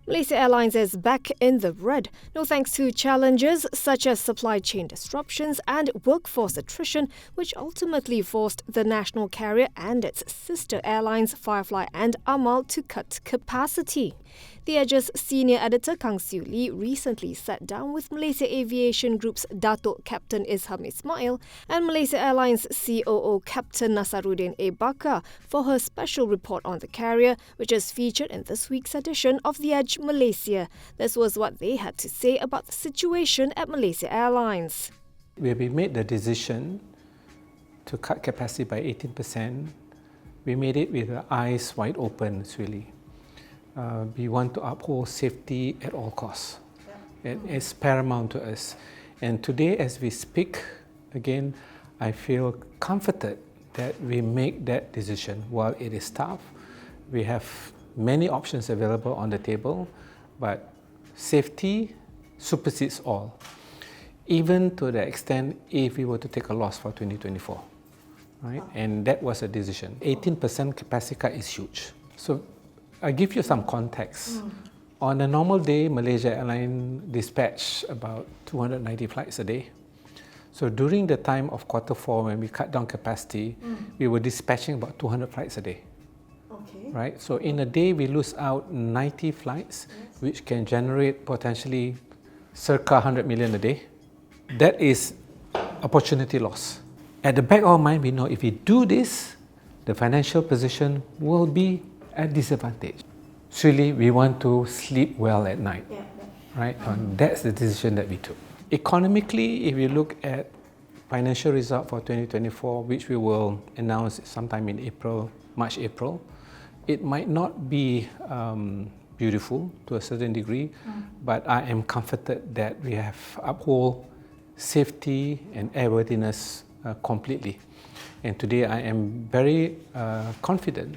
Malaysia Airlines is back in the red, no thanks to challenges such as supply chain disruptions and workforce attrition, which ultimately forced the national carrier and its sister airlines Firefly and Amal to cut capacity. The Edge's senior editor Kang Siu Lee recently sat down with Malaysia Aviation Group's Datuk Captain Isham Ismail and Malaysia Airlines COO Captain Nasaruddin A. Bakar for her special report on the carrier, which is featured in this week's edition of The Edge Malaysia. This was what they had to say about the situation at Malaysia Airlines. We made the decision to cut capacity by 18%. We made it with the eyes wide open, really. We want to uphold safety at all costs. It's paramount to us. And today, as we speak, again, I feel comforted that we make that decision. While it is tough, we have many options available on the table, but safety supersedes all, even to the extent if we were to take a loss for 2024, right? And that was a decision. 18% capacity cut is huge. So I'll give you some context. On a normal day, Malaysia Airlines dispatch about 290 flights a day. So during the time of Q4, when we cut down capacity, we were dispatching about 200 flights a day. Right? So in a day, we lose out 90 flights, which can generate potentially circa 100 million a day. That is opportunity loss. At the back of our mind, we know if we do this, the financial position will be at disadvantage. Surely we want to sleep well at night, right? And that's the decision that we took. Economically, if you look at financial result for 2024, which we will announce sometime in April, March, April, it might not be beautiful to a certain degree, but I am comforted that we have upheld safety and airworthiness completely. And today I am very confident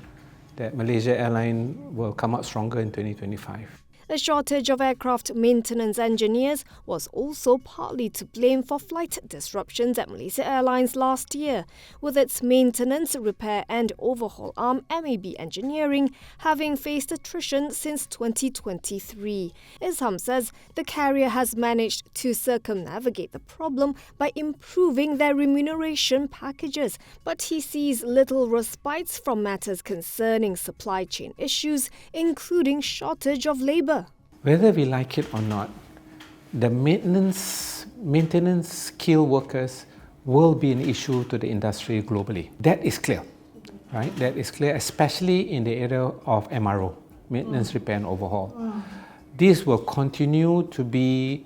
that Malaysia Airlines will come out stronger in 2025. A shortage of aircraft maintenance engineers was also partly to blame for flight disruptions at Malaysia Airlines last year, with its maintenance, repair and overhaul arm MAB Engineering having faced attrition since 2023. Isham says the carrier has managed to circumnavigate the problem by improving their remuneration packages, but he sees little respites from matters concerning supply chain issues, including shortage of labour. Whether we like it or not, the maintenance skilled workers will be an issue to the industry globally. That is clear, right? That is clear, especially in the area of MRO, maintenance, repair and overhaul. This will continue to be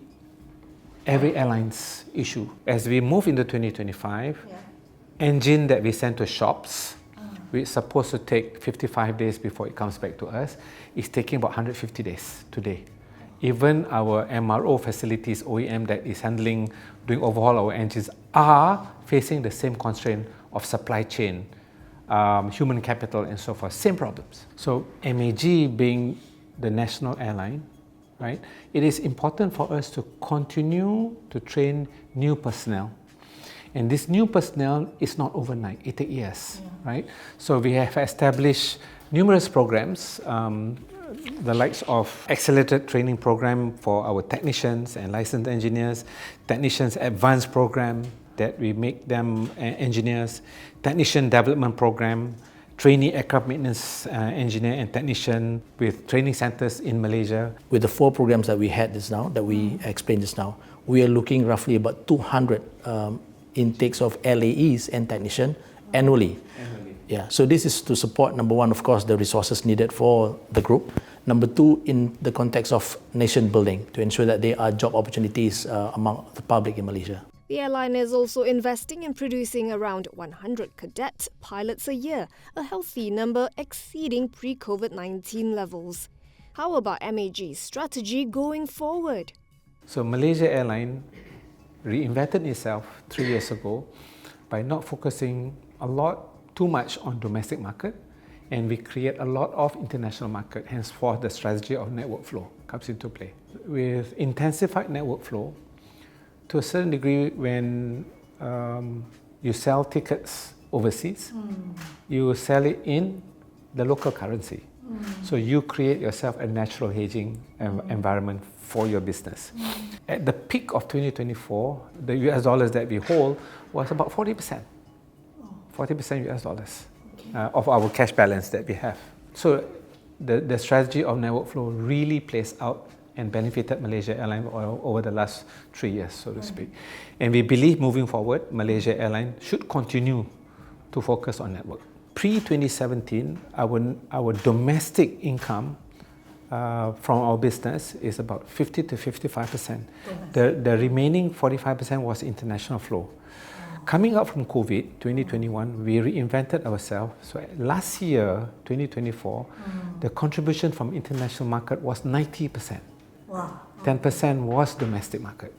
every airline's issue. As we move into 2025, engine that we send to shops, which is supposed to take 55 days before it comes back to us, is taking about 150 days today. Even our MRO facilities, OEM that is handling, doing overhaul our engines, are facing the same constraint of supply chain, human capital and so forth, same problems. So MAG being the national airline, right, it is important for us to continue to train new personnel. And this new personnel is not overnight, it takes years, right? So we have established numerous programs, the likes of accelerated training program for our technicians and licensed engineers, technicians advanced program that we make them engineers, technician development program, trainee aircraft maintenance engineer and technician with training centers in Malaysia. With the 4 programs that we had just now, that we explained just now, we are looking roughly about 200 intakes of LAEs and technician annually. Yeah, so this is to support, number one, of course, the resources needed for the group. Number two, in the context of nation building, to ensure that there are job opportunities among the public in Malaysia. The airline is also investing in producing around 100 cadet pilots a year, a healthy number exceeding pre-COVID-19 levels. How about MAG's strategy going forward? So Malaysia Airlines reinvented itself 3 years ago by not focusing too much on domestic market, and we create a lot of international market. Henceforth, the strategy of network flow comes into play. With intensified network flow, to a certain degree, when you sell tickets overseas, you sell it in the local currency. So you create yourself a natural hedging environment for your business. At the peak of 2024, the US dollars that we hold was about 40%. 40% US dollars of our cash balance that we have. So the strategy of network flow really plays out and benefited Malaysia Airlines over the last 3 years, so to speak. And we believe moving forward, Malaysia Airlines should continue to focus on network. Pre-2017, our domestic income from our business is about 50 to 55%. The remaining 45% was international flow. Coming out from COVID, 2021, we reinvented ourselves. So last year, 2024, the contribution from international market was 90%. Wow. 10% was domestic market.